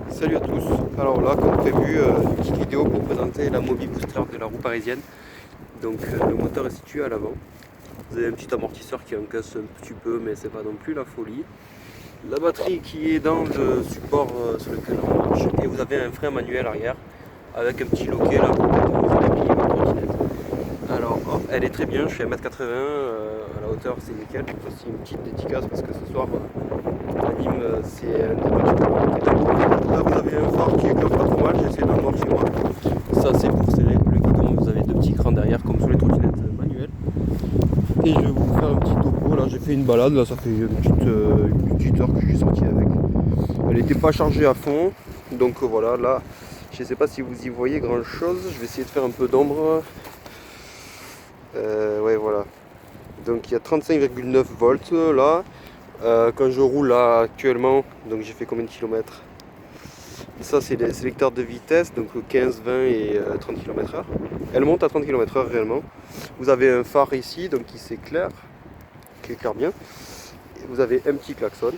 Salut à tous. Alors là, comme prévu, une petite vidéo pour présenter la Mobi Booster de la roue parisienne. Donc le moteur est situé à l'avant. Vous avez un petit amortisseur qui encaisse un petit peu, mais c'est pas non plus la folie. La batterie qui est dans le support sur lequel on marche. Et vous avez un frein manuel arrière avec un petit loquet là pour vous appuyer votre trottinette. Alors elle est très bien, je suis à 1m80, à la hauteur c'est nickel. Voici une petite dédicace parce que ce soir à Nîmes c'est un des matchs pour là vous avez un phare qui éclaire pas trop mal, j'essaie d'en voir chez moi. Ça c'est pour serrer le guidon, vous avez deux petits crans derrière comme sur les trottinettes manuelles. Et je vais vous faire un petit topo, là j'ai fait une balade, là ça fait une petite heure que je suis sorti avec. Elle n'était pas chargée à fond, donc voilà, là je sais pas si vous y voyez grand chose, je vais essayer de faire un peu d'ombre. Ouais voilà, donc il y a 35,9 volts là. Quand je roule là actuellement, donc j'ai fait combien de kilomètres? Ça c'est les sélecteurs de vitesse, donc 15, 20 et 30 km/h. Elle monte à 30 km/h réellement. Vous avez un phare ici, donc qui s'éclaire, qui éclaire bien. Et vous avez un petit klaxon,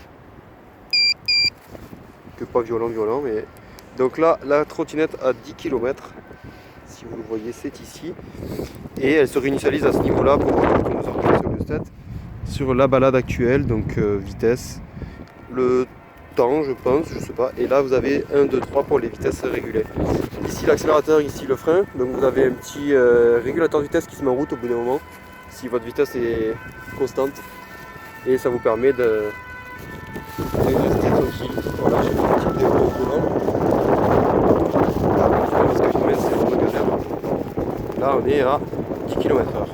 que pas violent, mais... Donc là, la trottinette à 10 km, si vous le voyez, c'est ici. Et elle se réinitialise à ce niveau-là pour qu'on nous organise sur le stade. Sur la balade actuelle, donc vitesse, le temps je pense, je sais pas, et là vous avez 1, 2, 3 pour les vitesses régulées. Ici l'accélérateur, ici le frein, donc vous avez un petit régulateur de vitesse qui se met en route au bout d'un moment, si votre vitesse est constante, et ça vous permet de rester tranquille. Voilà, j'ai fait une petite vidéo au volant. Parce que je mets c'est le magasin. Là on est à 10 km/h.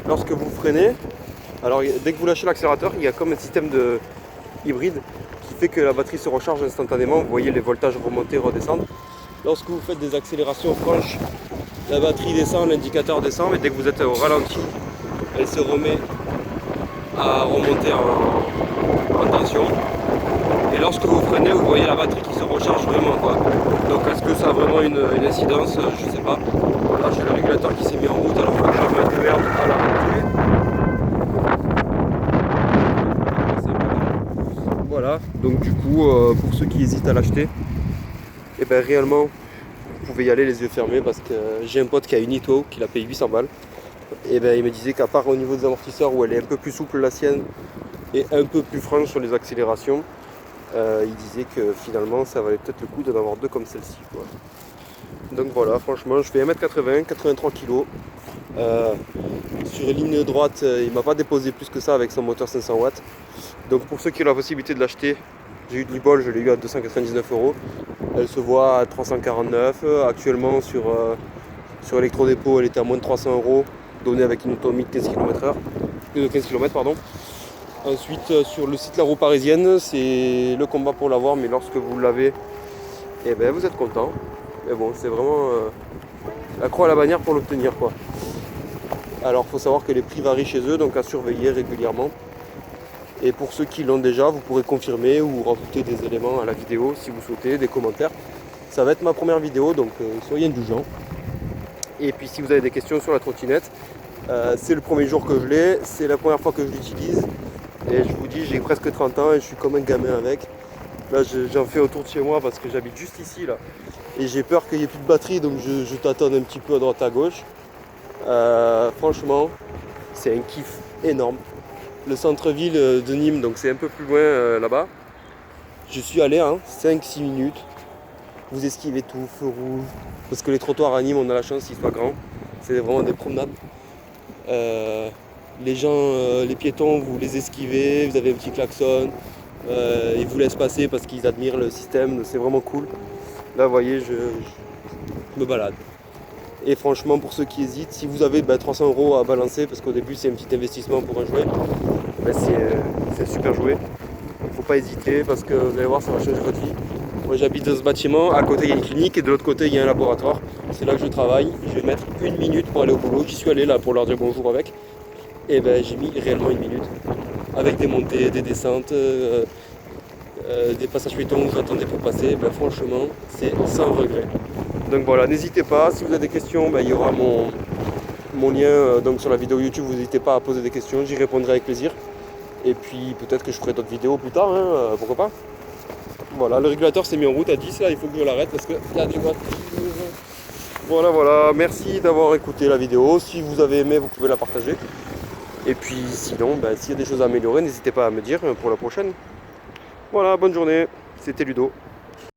Lorsque vous freinez, alors dès que vous lâchez l'accélérateur, il y a comme un système de hybride qui fait que la batterie se recharge instantanément. Vous voyez les voltages remonter, redescendre. Lorsque vous faites des accélérations franches, la batterie descend, l'indicateur descend, mais dès que vous êtes au ralenti, elle se remet à remonter en tension. Et lorsque vous freinez, vous voyez la batterie qui se recharge vraiment, quoi. Donc est-ce que ça a vraiment une incidence? Je sais pas. Là j'ai le régulateur qui s'est mis en route alors que je vais mettre le verbe à la montée. Voilà, donc du coup pour ceux qui hésitent à l'acheter, et ben réellement vous pouvez y aller les yeux fermés parce que j'ai un pote qui a une Ito qui l'a payé 800 balles. Et ben il me disait qu'à part au niveau des amortisseurs où elle est un peu plus souple la sienne et un peu plus franche sur les accélérations, il disait que finalement ça valait peut-être le coup d'en avoir deux comme celle-ci, quoi. Donc voilà, franchement je fais 1m80, 83 kg. Sur une ligne droite, il m'a pas déposé plus que ça avec son moteur 500 watts. Donc pour ceux qui ont la possibilité de l'acheter, j'ai eu du bol, je l'ai eu à 299 €. Elle se voit à 349. Actuellement sur Electrodépôt, elle était à moins de 300 €, donnée avec une autonomie de 15 km/h. De 15 km pardon. Ensuite sur le site La Roue Parisienne, c'est le combat pour l'avoir, mais lorsque vous l'avez, eh ben, vous êtes content. Mais bon, c'est vraiment la croix à la bannière pour l'obtenir, quoi. Alors il faut savoir que les prix varient chez eux, donc à surveiller régulièrement. Et pour ceux qui l'ont déjà, vous pourrez confirmer ou rajouter des éléments à la vidéo si vous souhaitez, des commentaires. Ça va être ma première vidéo, donc soyez indulgents. Et puis si vous avez des questions sur la trottinette, c'est le premier jour que je l'ai, c'est la première fois que je l'utilise. Et je vous dis, j'ai presque 30 ans et je suis comme un gamin avec. Là j'en fais autour de chez moi parce que j'habite juste ici là. Et j'ai peur qu'il n'y ait plus de batterie, donc je tâtonne un petit peu à droite à gauche. Franchement, c'est un kiff énorme. Le centre-ville de Nîmes, donc c'est un peu plus loin là-bas. Je suis allé 5-6 minutes. Vous esquivez tout, feu rouge. Parce que les trottoirs à Nîmes, on a la chance qu'ils soient grands. C'est vraiment des promenades. Les gens, les piétons, vous les esquivez, vous avez un petit klaxon. Ils vous laissent passer parce qu'ils admirent le système, c'est vraiment cool. Là, vous voyez, je me balade. Et franchement, pour ceux qui hésitent, si vous avez 300 € à balancer, parce qu'au début c'est un petit investissement pour un jouet, c'est un super jouet. Il ne faut pas hésiter parce que vous allez voir, ça va changer votre vie. Moi j'habite dans ce bâtiment, à côté il y a une clinique et de l'autre côté il y a un laboratoire. C'est là que je travaille. Je vais mettre 1 minute pour aller au boulot. J'y suis allé là pour leur dire bonjour avec. Et ben j'ai mis réellement 1 minute. Avec des montées, des descentes, des passages piétons où j'attendais pour passer. Ben, franchement, c'est sans regret. Donc voilà, n'hésitez pas, si vous avez des questions, il y aura mon lien donc sur la vidéo YouTube, vous n'hésitez pas à poser des questions, j'y répondrai avec plaisir. Et puis peut-être que je ferai d'autres vidéos plus tard, pourquoi pas. Voilà, le régulateur s'est mis en route à 10 là, il faut que je l'arrête parce qu'il y a des voitures. Voilà, merci d'avoir écouté la vidéo. Si vous avez aimé, vous pouvez la partager. Et puis sinon, s'il y a des choses à améliorer, n'hésitez pas à me dire pour la prochaine. Voilà, bonne journée, c'était Ludo.